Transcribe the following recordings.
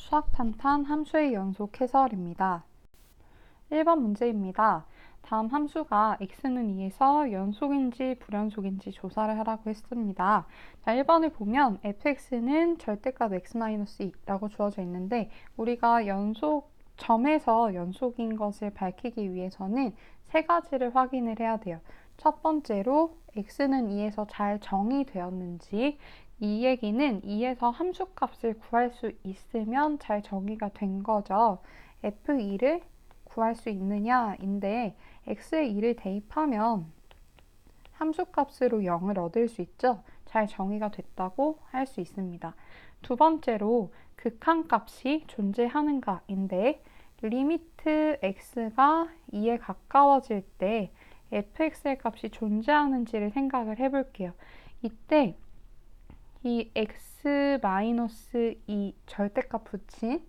수학 탄탄 함수의 연속 해설입니다. 1번 문제입니다. 다음 함수가 x는 2에서 연속인지 불연속인지 조사를 하라고 했습니다. 자, 1번을 보면 fx는 절대값 x-2라고 주어져 있는데 우리가 점에서 연속인 것을 밝히기 위해서는 세 가지를 확인을 해야 돼요. 첫 번째로 x는 2에서 잘 정의되었는지, 이 얘기는 2에서 함수값을 구할 수 있으면 잘 정의가 된 거죠. f2를 구할 수 있느냐인데 x에 2를 대입하면 함수값으로 0을 얻을 수 있죠. 잘 정의가 됐다고 할 수 있습니다. 두 번째로 극한값이 존재하는가인데 리미트 x가 2에 가까워질 때 fx의 값이 존재하는지를 생각을 해볼게요. 이때 이 x-2 절대값 붙인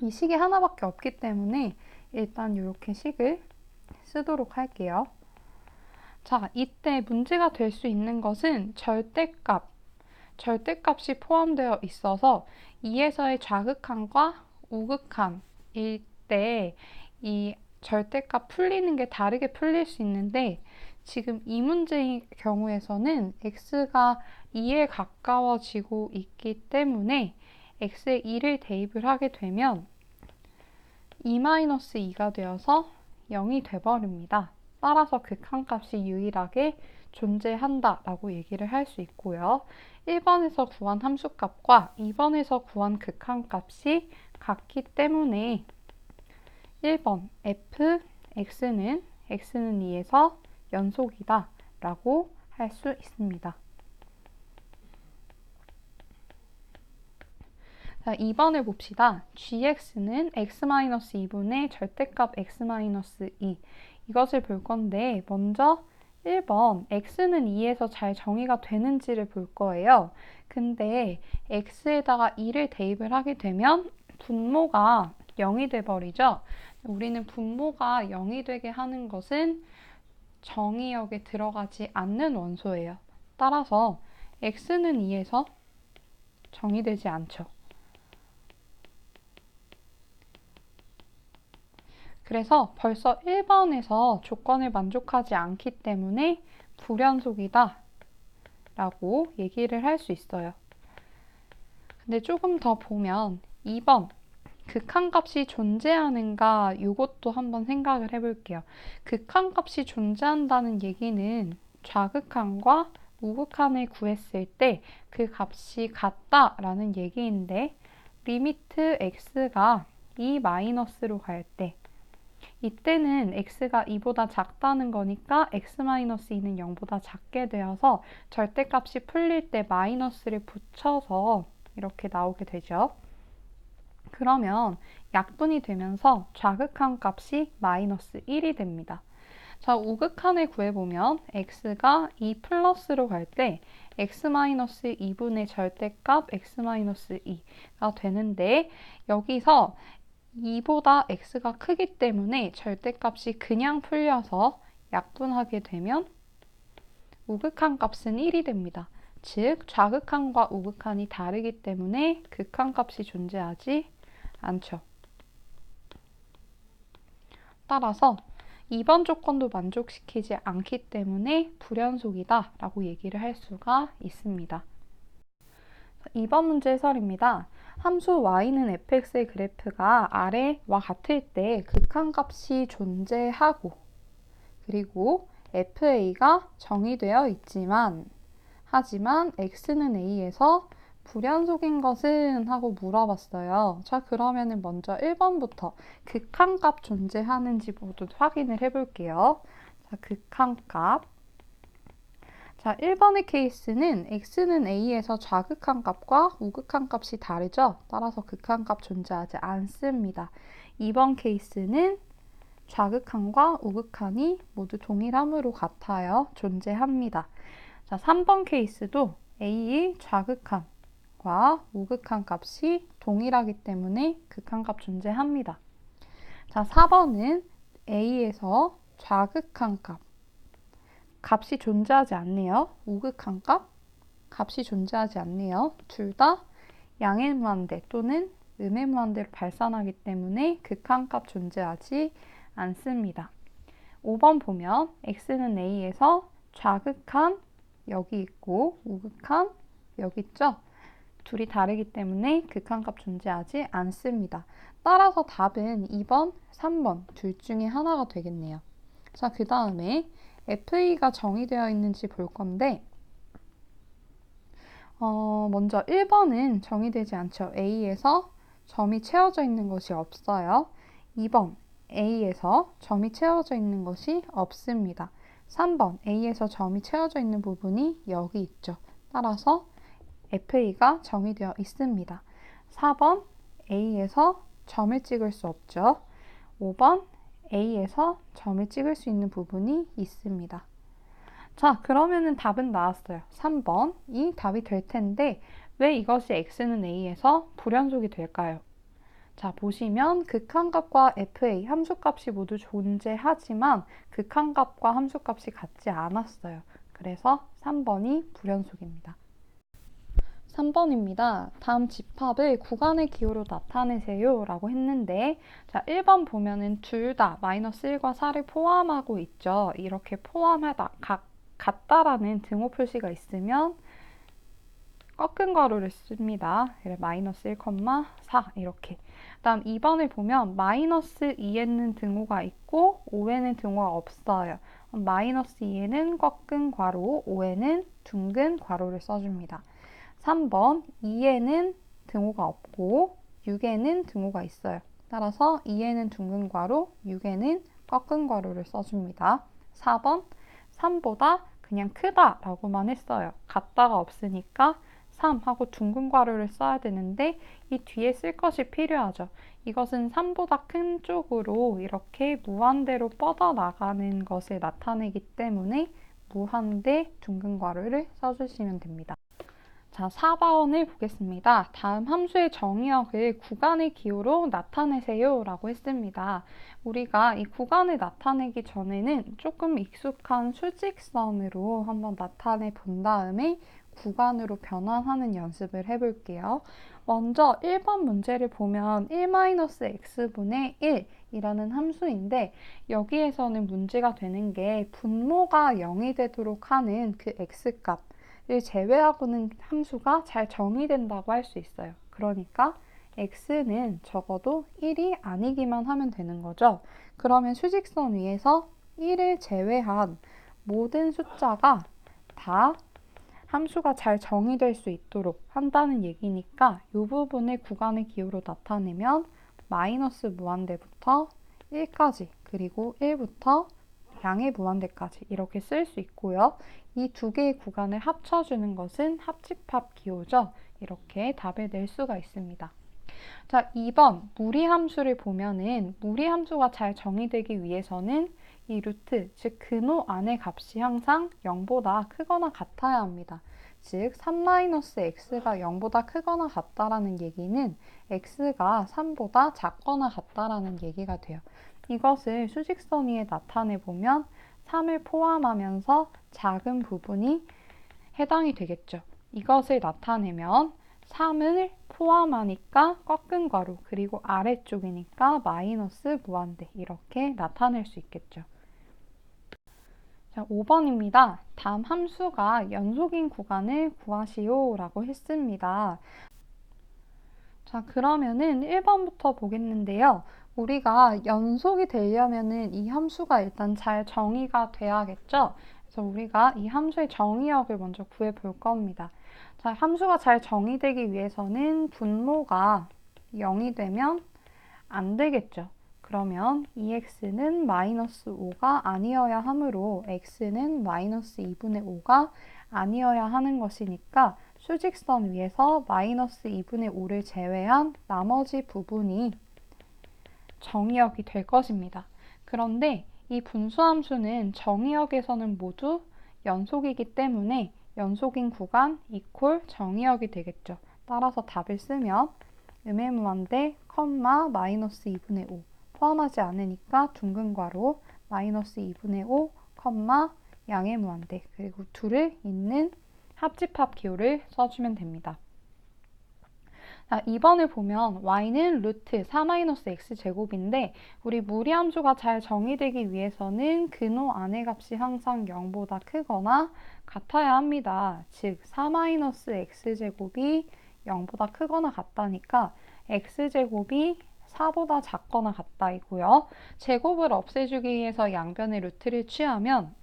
이 식이 하나밖에 없기 때문에 일단 이렇게 식을 쓰도록 할게요. 자, 이때 문제가 될 수 있는 것은 절대값이 포함되어 있어서 2에서의 좌극한과 우극한일 때 이 절대값 풀리는 게 다르게 풀릴 수 있는데 지금 이 문제의 경우에서는 x가 2에 가까워지고 있기 때문에 x에 2를 대입을 하게 되면 2-2가 되어서 0이 돼버립니다. 따라서 극한값이 유일하게 존재한다라고 얘기를 할 수 있고요. 1번에서 구한 함수값과 2번에서 구한 극한값이 같기 때문에 1번 fx는 2에서 연속이다 라고 할 수 있습니다. 자, 2번을 봅시다. gx는 x-2분의 절대값 x-2 이것을 볼 건데 먼저 1번 x는 2에서 잘 정의가 되는지를 볼 거예요. 근데 x에다가 2를 대입을 하게 되면 분모가 0이 돼버리죠. 우리는 분모가 0이 되게 하는 것은 정의역에 들어가지 않는 원소예요. 따라서 x는 2에서 정의되지 않죠. 그래서 벌써 1번에서 조건을 만족하지 않기 때문에 불연속이다 라고 얘기를 할 수 있어요. 근데 조금 더 보면 2번 극한값이 존재하는가 이것도 한번 생각을 해볼게요. 극한값이 존재한다는 얘기는 좌극한과 우극한을 구했을 때 그 값이 같다라는 얘기인데 리미트 x가 2-로 갈 때 이때는 x가 2보다 작다는 거니까 x-2는 0보다 작게 되어서 절대값이 풀릴 때 마이너스를 붙여서 이렇게 나오게 되죠. 그러면 약분이 되면서 좌극한 값이 -1이 됩니다. 자, 우극한을 구해보면 x가 2 플러스로 갈 때 x-2분의 절대값 x-2가 되는데 여기서 2보다 x가 크기 때문에 절대값이 그냥 풀려서 약분하게 되면 우극한 값은 1이 됩니다. 즉 좌극한과 우극한이 다르기 때문에 극한값이 존재하지 않죠. 따라서 2번 조건도 만족시키지 않기 때문에 불연속이다 라고 얘기를 할 수가 있습니다. 2번 문제 해설입니다. 함수 y는 fx의 그래프가 아래와 같을 때 극한값이 존재하고 그리고 fa가 정의되어 있지만 하지만 x는 a에서 불연속인 것은 하고 물어봤어요. 자, 그러면은 먼저 1번부터 극한값 존재하는지 모두 확인을 해볼게요. 자, 극한값. 자, 1번의 케이스는 x는 a에서 좌극한 값과 우극한 값이 다르죠. 따라서 극한값 존재하지 않습니다. 2번 케이스는 좌극한과 우극한이 모두 동일함으로 같아요. 존재합니다. 자, 3번 케이스도 a의 좌극한과 우극한 값이 동일하기 때문에 극한값 존재합니다. 자, 4번은 a에서 좌극한 값이 존재하지 않네요. 우극한 값이 존재하지 않네요. 둘 다 양의 무한대 또는 음의 무한대로 발산하기 때문에 극한값 존재하지 않습니다. 5번 보면 x는 a에서 좌극한 여기 있고 우극한 여기 있죠? 둘이 다르기 때문에 극한값 존재하지 않습니다. 따라서 답은 2번, 3번 둘 중에 하나가 되겠네요. 자, 그 다음에 FE가 정의되어 있는지 볼 건데 먼저 1번은 정의되지 않죠. A에서 점이 채워져 있는 것이 없어요. 2번 A에서 점이 채워져 있는 것이 없습니다. 3번 A에서 점이 채워져 있는 부분이 여기 있죠. 따라서 FA가 정의되어 있습니다. 4번 A에서 점을 찍을 수 없죠. 5번 A에서 점을 찍을 수 있는 부분이 있습니다. 자, 그러면은 답은 나왔어요. 3번이 답이 될 텐데 왜 이것이 x는 a에서 불연속이 될까요? 자, 보시면 극한값과 FA 함수값이 모두 존재하지만 극한값과 함수값이 같지 않았어요. 그래서 3번이 불연속입니다. 3번입니다. 다음 집합을 구간의 기호로 나타내세요 라고 했는데 자, 1번 보면은 둘 다 -1과 4를 포함하고 있죠. 이렇게 포함하다 같다라는 등호 표시가 있으면 꺾은 괄호를 씁니다. -1,4 이렇게. 다음 2번을 보면 -2에는 등호가 있고 5에는 등호가 없어요. -2에는 꺾은 괄호, 5에는 둥근 괄호를 써줍니다. 3번 2에는 등호가 없고 6에는 등호가 있어요. 따라서 2에는 둥근 괄호, 6에는 꺾은 괄호를 써줍니다. 4번 3보다 그냥 크다 라고만 했어요. 같다가 없으니까 3하고 둥근 괄호를 써야 되는데 이 뒤에 쓸 것이 필요하죠. 이것은 3보다 큰 쪽으로 이렇게 무한대로 뻗어나가는 것을 나타내기 때문에 무한대 둥근 괄호를 써주시면 됩니다. 자, 4번을 보겠습니다. 다음 함수의 정의역을 구간의 기호로 나타내세요 라고 했습니다. 우리가 이 구간을 나타내기 전에는 조금 익숙한 수직선으로 한번 나타내 본 다음에 구간으로 변환하는 연습을 해볼게요. 먼저 1번 문제를 보면 1-x분의 1이라는 함수인데 여기에서는 문제가 되는 게 분모가 0이 되도록 하는 그 x값 을 제외하고는 함수가 잘 정의된다고 할 수 있어요. 그러니까 x는 적어도 1이 아니기만 하면 되는 거죠. 그러면 수직선 위에서 1을 제외한 모든 숫자가 다 함수가 잘 정의될 수 있도록 한다는 얘기니까 이 부분을 구간의 기호로 나타내면 마이너스 무한대부터 1까지 그리고 1부터 양의 무한대까지 이렇게 쓸 수 있고요. 이 두 개의 구간을 합쳐주는 것은 합집합 기호죠. 이렇게 답을 낼 수가 있습니다. 자, 2번 무리함수를 보면은 무리함수가 잘 정의되기 위해서는 이 루트, 즉 근호 안의 값이 항상 0보다 크거나 같아야 합니다. 즉 3-x가 0보다 크거나 같다라는 얘기는 x가 3보다 작거나 같다라는 얘기가 돼요. 이것을 수직선 위에 나타내 보면 3을 포함하면서 작은 부분이 해당이 되겠죠. 이것을 나타내면 3을 포함하니까 꺾은 괄호 그리고 아래쪽이니까 마이너스 무한대 이렇게 나타낼 수 있겠죠. 자, 5번입니다. 다음 함수가 연속인 구간을 구하시오 라고 했습니다. 자, 그러면은 1번부터 보겠는데요. 우리가 연속이 되려면은 이 함수가 일단 잘 정의가 돼야겠죠? 그래서 우리가 이 함수의 정의역을 먼저 구해 볼 겁니다. 자, 함수가 잘 정의되기 위해서는 분모가 0이 되면 안 되겠죠. 그러면 2x는 마이너스 5가 아니어야 하므로 x는 마이너스 2분의 5가 아니어야 하는 것이니까 수직선 위에서 마이너스 2분의 5를 제외한 나머지 부분이 정의역이 될 것입니다. 그런데 이 분수함수는 정의역에서는 모두 연속이기 때문에 연속인 구간 이퀄 정의역이 되겠죠. 따라서 답을 쓰면 음의 무한대, 마이너스 2분의 5 포함하지 않으니까 둥근 괄호 마이너스 2분의 5, 양의 무한대 그리고 둘을 잇는 합집합 기호를 써주면 됩니다. 자, 2번을 보면 y는 루트 4-x제곱인데 우리 무리함수가 잘 정의되기 위해서는 근호 안의 값이 항상 0보다 크거나 같아야 합니다. 즉 4-x제곱이 0보다 크거나 같다니까 x제곱이 4보다 작거나 같다이고요. 제곱을 없애주기 위해서 양변의 루트를 취하면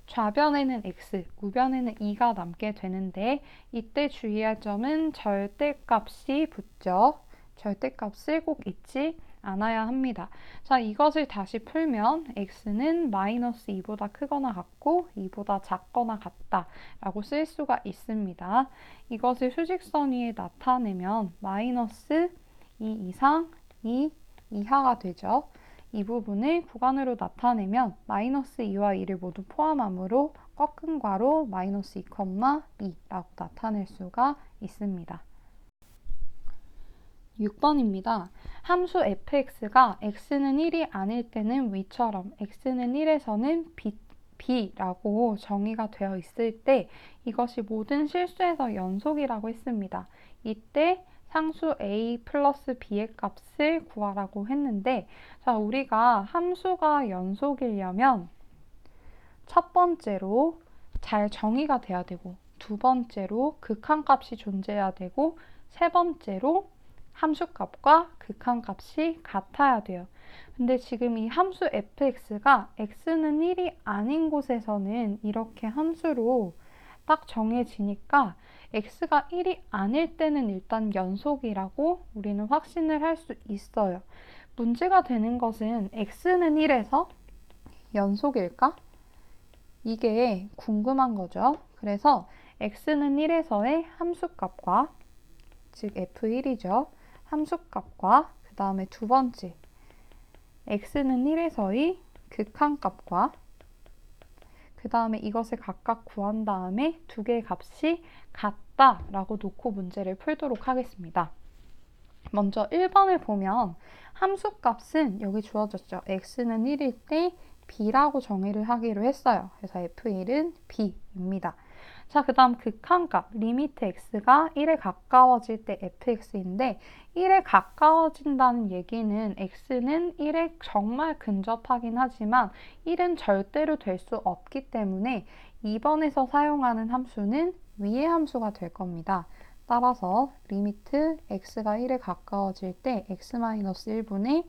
좌변에는 x, 우변에는 2가 남게 되는데 이때 주의할 점은 절대값이 붙죠. 절대값을 꼭 잊지 않아야 합니다. 자, 이것을 다시 풀면 x는 마이너스 2보다 크거나 같고 2보다 작거나 같다 라고 쓸 수가 있습니다. 이것을 수직선 위에 나타내면 마이너스 2 이상 2 이하가 되죠. 이 부분을 구간으로 나타내면 마이너스 2와 2를 모두 포함하므로 꺾은 괄호 마이너스 2,2라고 나타낼 수가 있습니다. 6번입니다. 함수 fx가 x는 1이 아닐 때는 위처럼 x는 1에서는 b라고 정의가 되어 있을 때 이것이 모든 실수에서 연속이라고 했습니다. 이때 상수 a 플러스 b의 값을 구하라고 했는데 자, 우리가 함수가 연속이려면 첫 번째로 잘 정의가 돼야 되고 두 번째로 극한값이 존재해야 되고 세 번째로 함수값과 극한값이 같아야 돼요. 근데 지금 이 함수 fx가 x는 1이 아닌 곳에서는 이렇게 함수로 딱 정해지니까 x가 1이 아닐 때는 일단 연속이라고 우리는 확신을 할 수 있어요. 문제가 되는 것은 x는 1에서 연속일까? 이게 궁금한 거죠. 그래서 x는 1에서의 함수값과 즉 f1이죠. 함수값과 그 다음에 두 번째 x는 1에서의 극한값과 그 다음에 이것을 각각 구한 다음에 두 개의 값이 같다라고 놓고 문제를 풀도록 하겠습니다. 먼저 1번을 보면 함수값은 여기 주어졌죠. x는 1일 때 b라고 정의를 하기로 했어요. 그래서 f1은 b입니다. 자, 그 다음 극한값, 리미트 x가 1에 가까워질 때 fx인데 1에 가까워진다는 얘기는 x는 1에 정말 근접하긴 하지만 1은 절대로 될 수 없기 때문에 2번에서 사용하는 함수는 위의 함수가 될 겁니다. 따라서 리미트 x가 1에 가까워질 때 x-1분의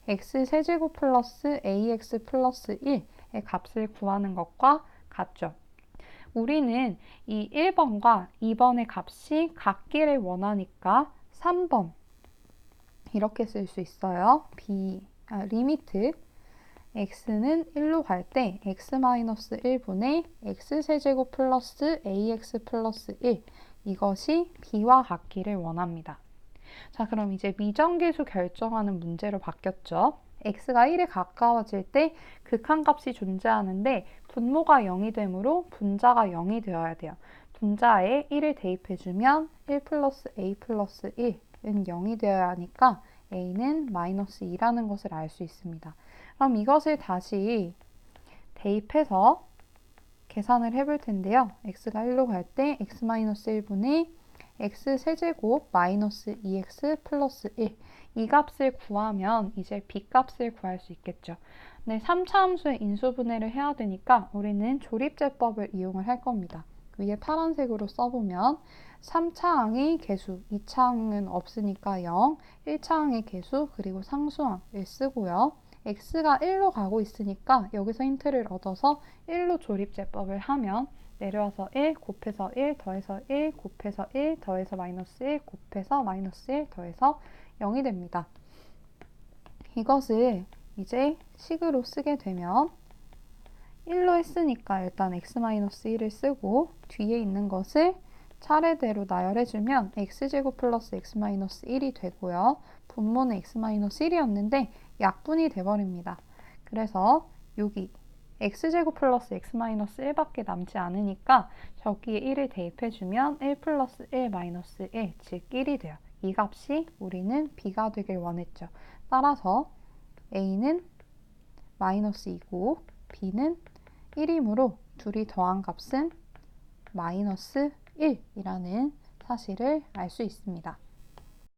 x세제곱 플러스 ax 플러스 1의 값을 구하는 것과 같죠. 우리는 이 1번과 2번의 값이 같기를 원하니까 3번 이렇게 쓸 수 있어요. 리미트 x는 1로 갈 때 x-1분의 x세제곱 플러스 ax 플러스 1 이것이 b와 같기를 원합니다. 자, 그럼 이제 미정계수 결정하는 문제로 바뀌었죠. x가 1에 가까워질 때 극한값이 존재하는데 분모가 0이 되므로 분자가 0이 되어야 돼요. 분자에 1을 대입해주면 1 플러스 a 플러스 1은 0이 되어야 하니까 a는 마이너스 2라는 것을 알 수 있습니다. 그럼 이것을 다시 대입해서 계산을 해볼 텐데요. x가 1로 갈 때 x-1분의 x세제곱 마이너스 2x 플러스 1 이 값을 구하면 이제 b 값을 구할 수 있겠죠. 네, 3차 함수의 인수분해를 해야 되니까 우리는 조립제법을 이용을 할 겁니다. 위에 파란색으로 써보면 3차항의 개수, 2차항은 없으니까 0, 1차항의 개수, 그리고 상수항을 쓰고요. x가 1로 가고 있으니까 여기서 힌트를 얻어서 1로 조립제법을 하면 내려와서 1 곱해서 1 더해서 1 곱해서 1 더해서 마이너스 1 곱해서 마이너스 1 더해서 0이 됩니다. 이것을 이제 식으로 쓰게 되면 1로 했으니까 일단 x-1을 쓰고 뒤에 있는 것을 차례대로 나열해주면 x제곱 플러스 x-1이 되고요. 분모는 x-1이었는데 약분이 돼버립니다. 그래서 여기 x제곱 플러스 x-1밖에 남지 않으니까 저기에 1을 대입해주면 1 플러스 1 마이너스 1, 즉 1이 돼요. 이 값이 우리는 b가 되길 원했죠. 따라서 a는 마이너스 2고 b는 1이므로 둘이 더한 값은 마이너스 1이라는 사실을 알 수 있습니다.